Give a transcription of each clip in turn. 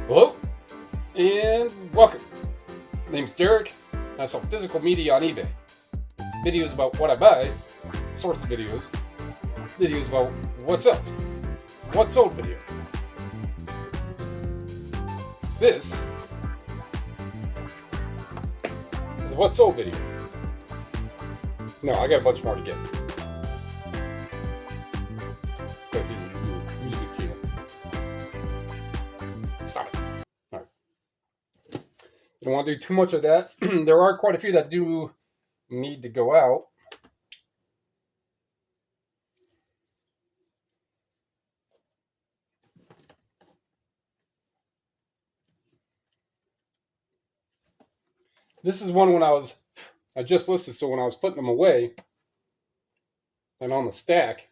Hello and welcome. My name's Derek. I sell physical media on eBay. Videos about what I buy, source videos, videos about what sells, what sold video. This is what sold video. No, I got a bunch more to get. But the music cue. Stop it. All right. Don't want to do too much of that. There are quite a few that do need to go out. This is one when I just listed, so when I was putting them away and on the stack,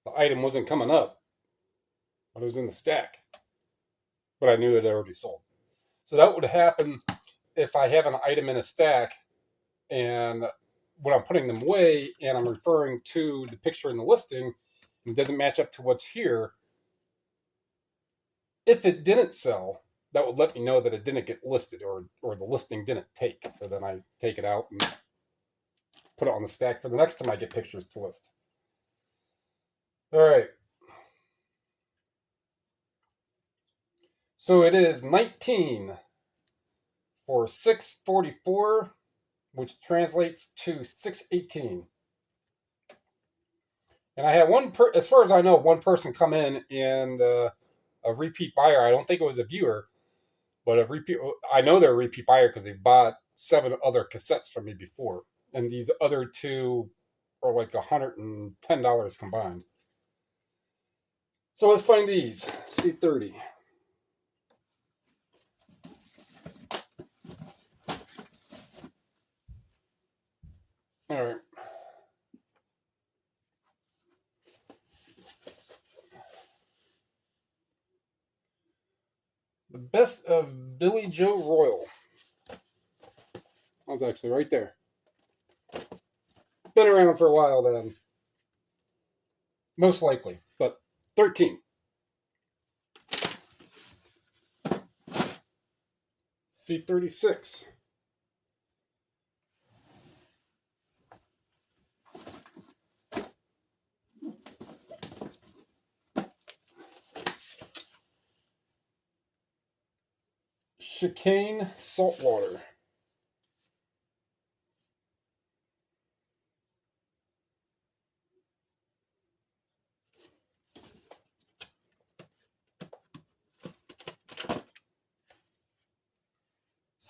the item wasn't coming up, but it was in the stack. But I knew it had already sold. So that would happen if I have an item in a stack and when I'm putting them away and I'm referring to the picture in the listing and it doesn't match up to what's here. If it didn't sell, that would let me know that it didn't get listed or the listing didn't take. So then I take it out and put it on the stack for the next time I get pictures to list. All right. So it is 19 for 644, which translates to 618. And I had as far as I know, one person come in and a repeat buyer. I don't think it was a viewer, but I know they're a repeat buyer because they bought 7 other cassettes from me before. And these other 2 are like $110 combined. So let's find these. C30. All right. The Best of Billy Joe Royal. That was actually right there. It's been around for a while then. Most likely, but 13. C36. Chicane Saltwater.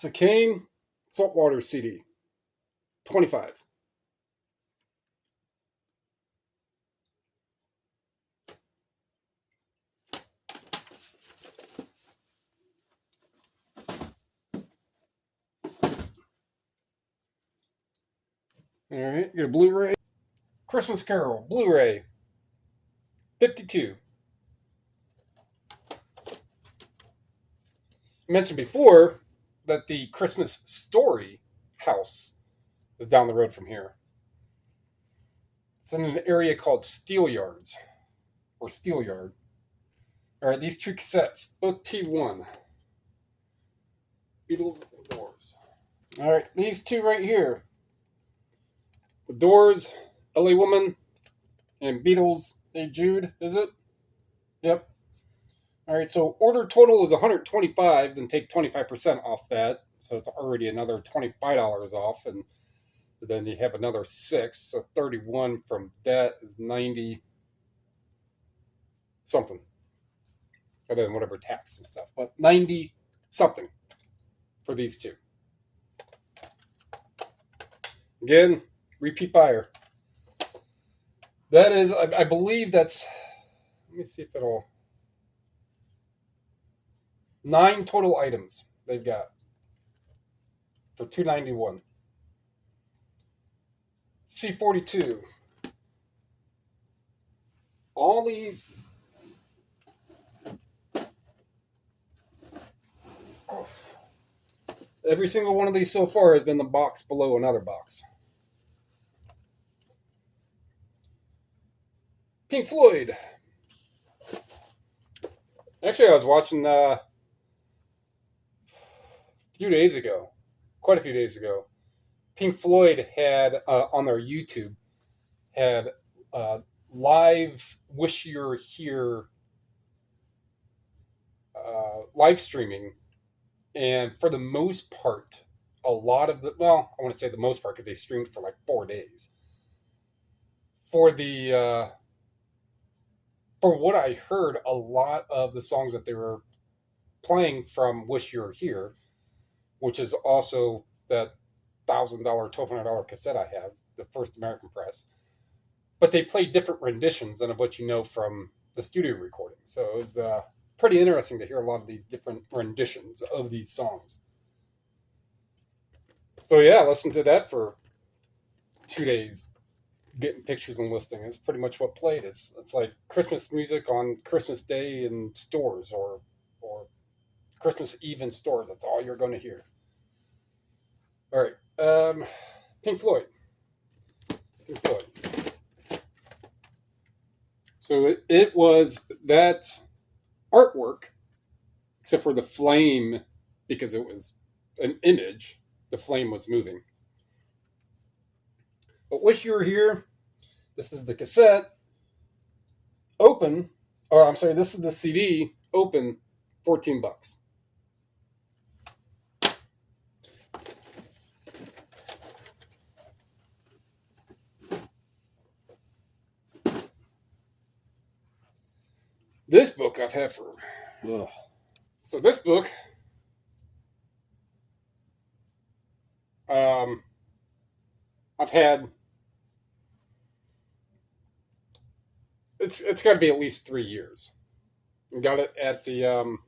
Chicane Saltwater CD. 25. All right, get a Blu-ray. Christmas Carol Blu-ray. 52. I mentioned before that the Christmas Story house is down the road from here. It's in an area called Steel Yards or Steel Yard. All right, these 2 cassettes, both T1. Beatles and Doors. All right, these 2 right here. The Doors, LA Woman, and Beatles, Hey Jude, is it? Yep. All right, so order total is $125, then take 25% off that. So it's already another $25 off. And then you have another 6. So 31 from that is 90 something. And then whatever tax and stuff. But 90 something for these 2. Again, repeat buyer. That is, I believe that's, let me see if it'll, 9 total items they've got for $291. C42. All these, every single one of these so far has been the box below another box. Pink Floyd. Actually, I was watching few days ago, quite a few days ago, Pink Floyd had on their YouTube had uh, live "Wish You're Here" live streaming, and for the most part, a lot of the I want to say the most part because they streamed for like 4 days. For the for what I heard, a lot of the songs that they were playing from "Wish You're Here," which is also that $1,000, $1,200 cassette I have, the first American press. But they played different renditions than of what you know from the studio recording. So it was pretty interesting to hear a lot of these different renditions of these songs. So yeah, I listened to that for 2 days, getting pictures and listing. It's pretty much what played. It's like Christmas music on Christmas Day in stores or Christmas Eve in stores. That's all you're going to hear. All right, Pink Floyd. Pink Floyd. So it was that artwork, except for the flame, because it was an image, the flame was moving. But Wish You Were Here, this is the cassette, open, or I'm sorry, this is the CD, open, $14. This book I've had for, ugh. So this book, I've had, it's got to be at least 3 years. I got it at the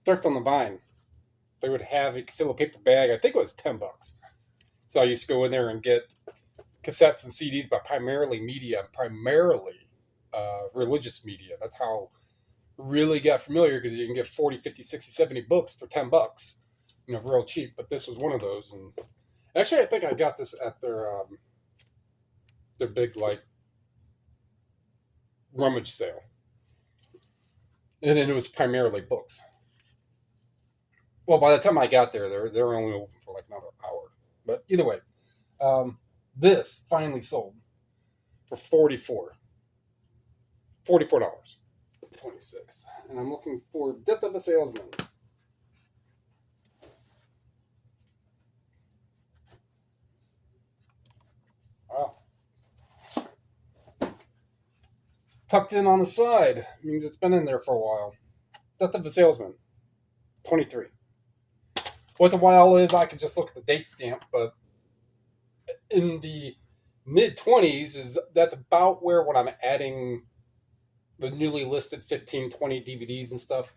Thrift on the Vine. They would have it fill a paper bag. I think it was $10. So I used to go in there and get cassettes and CDs, but primarily media, primarily religious media. That's how I really got familiar, because you can get 40, 50, 60, 70 books for $10, real cheap. But this was one of those. And actually, I think I got this at their big, like, rummage sale. And then it was primarily books. Well, by the time I got there, they were only open for like another hour. But either way, this finally sold for $44.26. And I'm looking for Death of a Salesman. Wow. It's tucked in on the side. It means it's been in there for a while. Death of a Salesman, 23. What the while is, I could just look at the date stamp, but in the mid-20s, that's about where, when I'm adding the newly listed 15, 20 DVDs and stuff,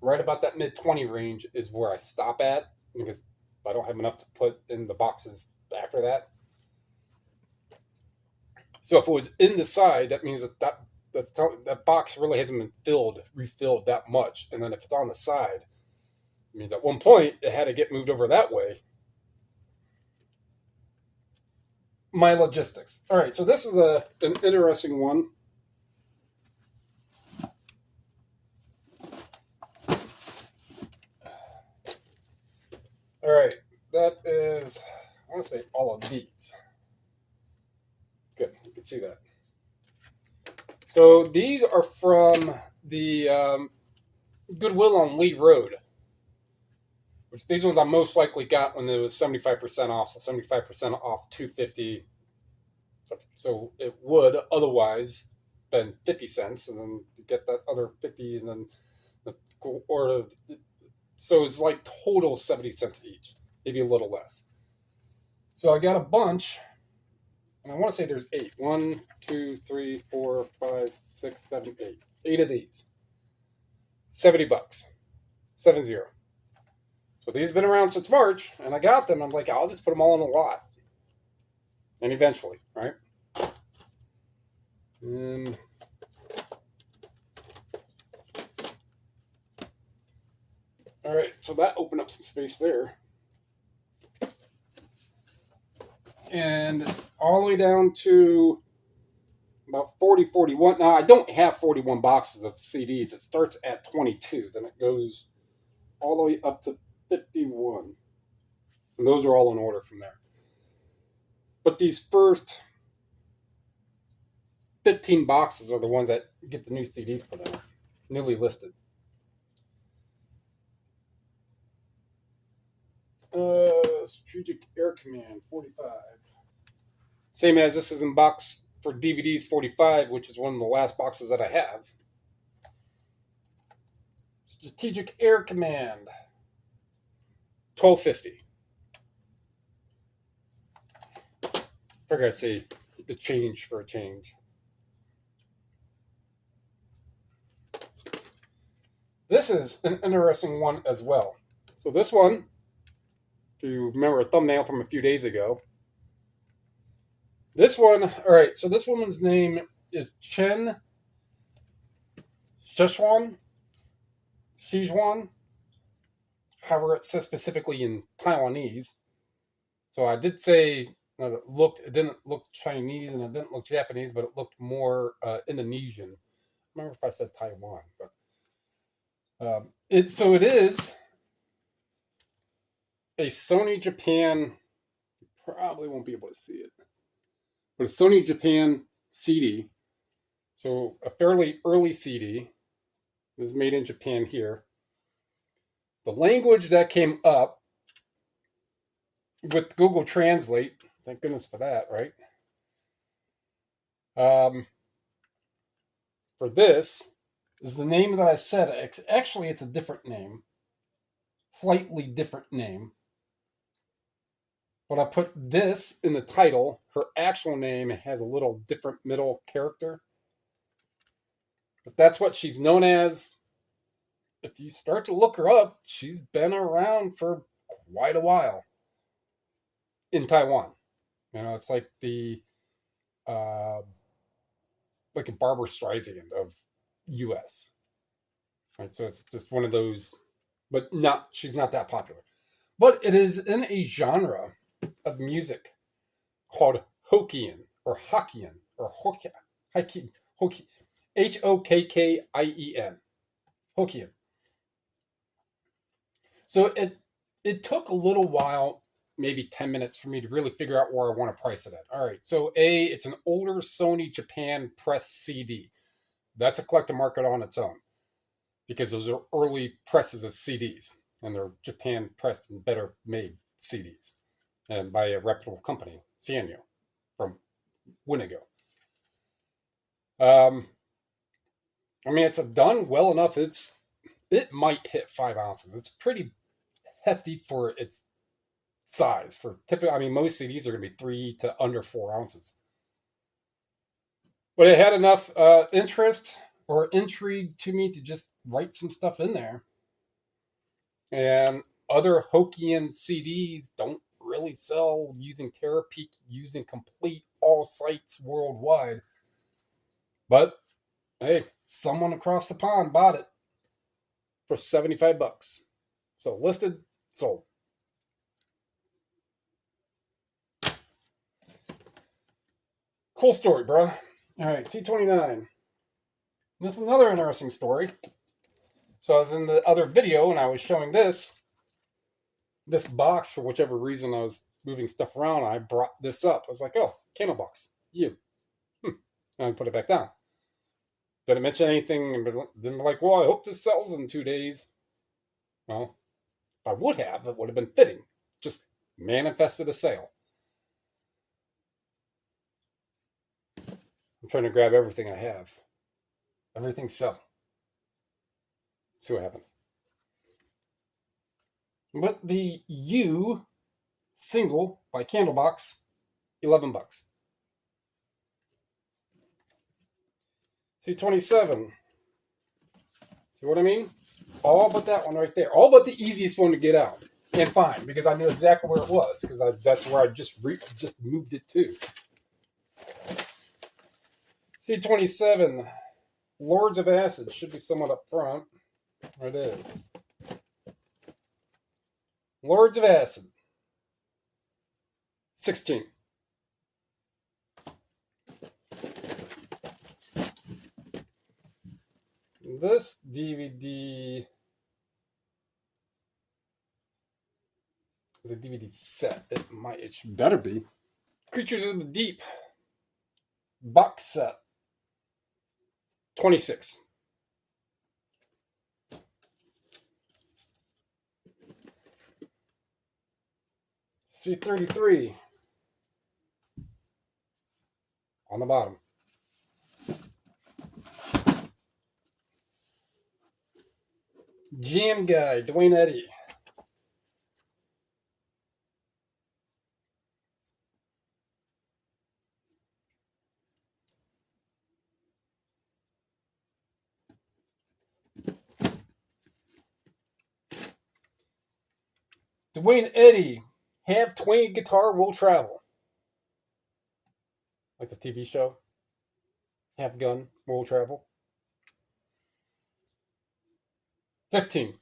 right about that mid-20 range is where I stop at, because I don't have enough to put in the boxes after that. So if it was in the side, that means that box really hasn't been refilled that much. And then if it's on the side, it means at one point it had to get moved over that way. My logistics. All right, so this is an interesting one. All right, that is, I want to say all of these. Good, you can see that. So these are from the Goodwill on Lee Road, which these ones I most likely got when it was 75% off, so 75% off $2.50. So it would otherwise been 50 cents, and then you get that other 50, and then so it's like total 70 cents each, maybe a little less. So I got a bunch, and I want to say there's 8. 1, 2, 3, 4, 5, 6, 7, 8. 8 of these. $70. 70. So these have been around since March, and I got them. I'm like, I'll just put them all in a lot. And eventually, right? All right, so that opened up some space there. And all the way down to about 40, 41. Now, I don't have 41 boxes of CDs. It starts at 22. Then it goes all the way up to 51. And those are all in order from there. But these first 15 boxes are the ones that get the new CDs put in, newly listed. Strategic Air Command 45. Same as this is in box for DVDs 45, which is one of the last boxes that I have. Strategic Air Command 1250. Figure I say the change for a change. This is an interesting one as well. So this one, if you remember a thumbnail from a few days ago, this one, all right, so this woman's name is Chen Sichuan, however it says specifically in Taiwanese. So I did say that it didn't look Chinese and it didn't look Japanese, but it looked more Indonesian. I don't remember if I said Taiwan, but it is a Sony Japan. You probably won't be able to see it, but a Sony Japan CD. So a fairly early CD. It was made in Japan here. The language that came up with Google Translate, thank goodness for that, right? For this is the name that I said. Actually, it's a different name, slightly different name. But I put this in the title. Her actual name has a little different middle character. But that's what she's known as. If you start to look her up, she's been around for quite a while in Taiwan. You know, it's like like a Barbara Streisand of U.S. Right, so it's just one of those, but she's not that popular. But it is in a genre of music called Hokkien or Hokkien or Hokkien, Hokkien, Hokkien. So it took a little while, maybe 10 minutes for me to really figure out where I want to price it at. All right, so it's an older Sony Japan press CD. That's a collector market on its own because those are early presses of CDs and they're Japan pressed and better made CDs and by a reputable company, Sanyo, from Winigo. I mean, it's done well enough. It might hit 5 ounces. It's pretty hefty for its size. For typically, I mean, most CDs are going to be 3 to under 4 ounces. But it had enough interest or intrigue to me to just write some stuff in there. And other Hokkien CDs don't really sell using Terapeak, using complete all sites worldwide. But hey, someone across the pond bought it for $75. So listed, sold. Cool story, bro. All right, C29. This is another interesting story. So I was in the other video and I was showing this box. For whichever reason I was moving stuff around, I brought this up. I was like, oh, candle box, you. And I put it back down. Didn't mention anything and didn't be like, well, I hope this sells in 2 days. Well, if I would have, it would have been fitting. Just manifested a sale. I'm trying to grab everything I have. Everything sell. See what happens. But the U single by Candlebox, $11. C27. See what I mean? All but that one right there. All but the easiest one to get out and find because I knew exactly where it was because that's where I just moved it to. C27. Lords of Acid should be somewhat up front. There it is. Lords of Acid. 16. This DVD is a DVD set. It better be. Creatures of the Deep box set. 26. C33 on the bottom. Jam Guy, Dwayne Eddy. Dwayne Eddy, Have Twain Guitar Will Travel. Like the TV show. Have Gun Will Travel. 15.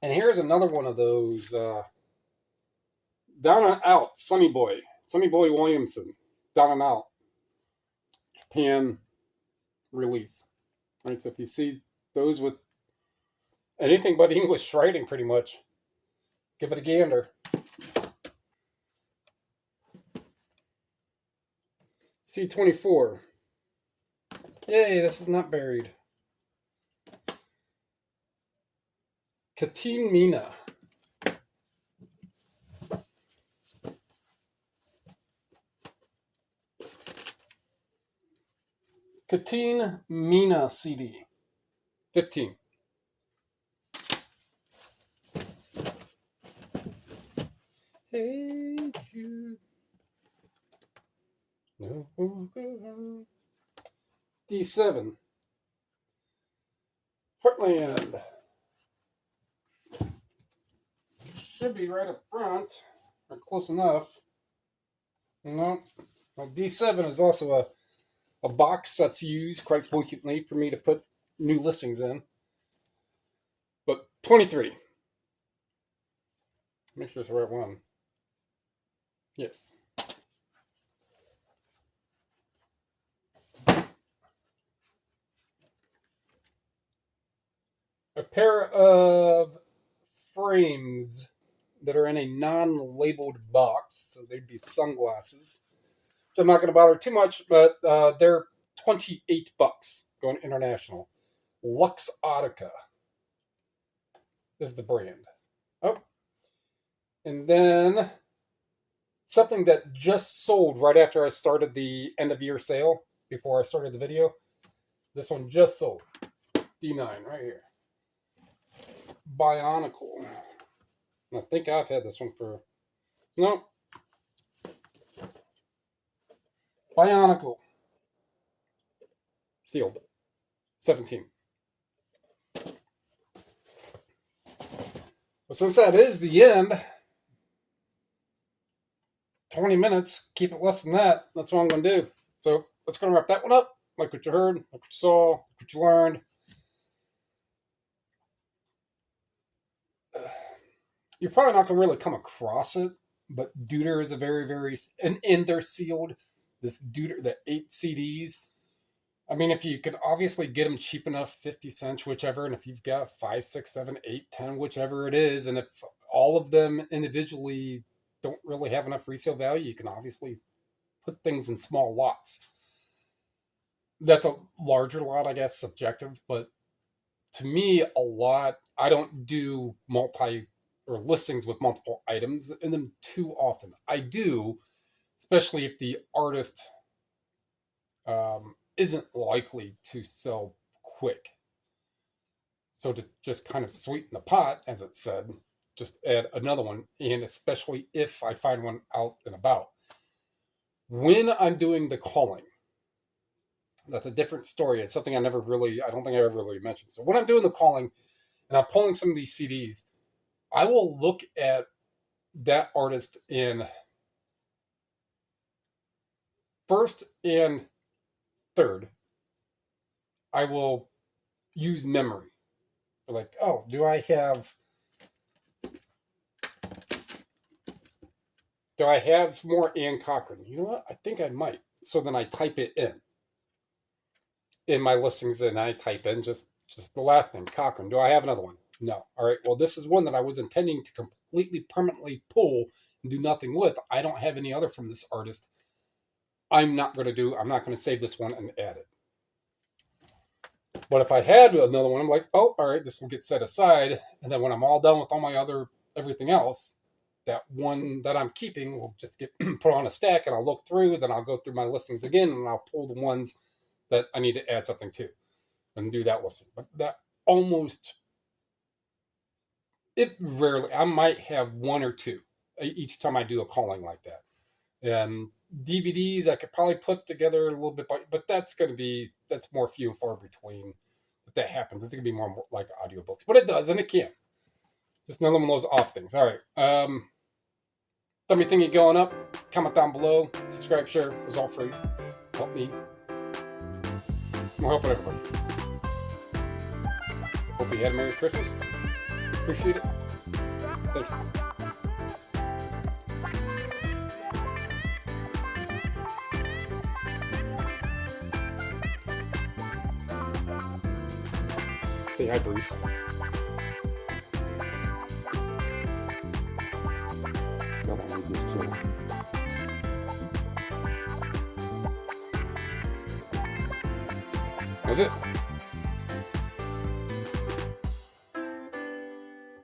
And here's another one of those Down and Out, Sonny Boy Williamson. Down and Out. Japan release. Right, so if you see those with anything but English writing, pretty much, give it a gander. C24. Yay, this is not buried. Katine Mina. Katine Mina CD. 15. Hey Jude. No. D7. Heartland. Should be right up front, or close enough. No. Well, D7 is also a box that's used quite frequently for me to put new listings in. But 23. Make sure it's the right one. Yes. A pair of frames that are in a non-labeled box, so they'd be sunglasses. Which I'm not going to bother too much, but they're $28 going international. Luxottica is the brand. Oh, and then something that just sold right after I started the end of year sale, before I started the video. This one just sold. D9 right here. Bionicle. I think I've had this one for... No. Bionicle. Sealed. 17. Well, since that is the end, 20 minutes, keep it less than that. That's what I'm going to do. So let's go and wrap that one up. Like what you heard, like what you saw, like what you learned. You're probably not going to really come across it, but Deuter is a very, very... And they're sealed. This Deuter, the 8 CDs. I mean, if you could obviously get them cheap enough, 50 cents, whichever, and if you've got 5, 6, 7, 8, 10, whichever it is, and if all of them individually don't really have enough resale value, you can obviously put things in small lots. That's a larger lot, I guess, subjective, but to me, a lot, I don't do or listings with multiple items in them too often. I do, especially if the artist isn't likely to sell quick. So to just kind of sweeten the pot, as it said, just add another one, and especially if I find one out and about. When I'm doing the calling, that's a different story. It's something I don't think I ever really mentioned. So when I'm doing the calling and I'm pulling some of these CDs, I will look at that artist in first and third. I will use memory. Like, oh, do I have more Ann Cochran? You know what? I think I might. So then I type it in. in my listings and I type in just the last name, Cochran. Do I have another one? No. All right. Well, this is one that I was intending to completely permanently pull and do nothing with. I don't have any other from this artist. I'm not going to save this one and add it. But if I had another one, I'm like, oh, all right, this will get set aside. And then when I'm all done with all my everything else, that one that I'm keeping will just get put on a stack, and I'll look through, then I'll go through my listings again, and I'll pull the ones that I need to add something to and do that listing. But that rarely, I might have one or two each time I do a calling like that. DVDs I could probably put together a little bit, but that's more few and far between that happens. It's going to be more like audiobooks, but it does, and it can. Just another one of those off things. All right. Let me think you going up. Comment down below. Subscribe, share. It was all free. Help me. We're helping everybody. Hope you had a Merry Christmas. Appreciate it. Thank you. Say hi, Bruce. That's it.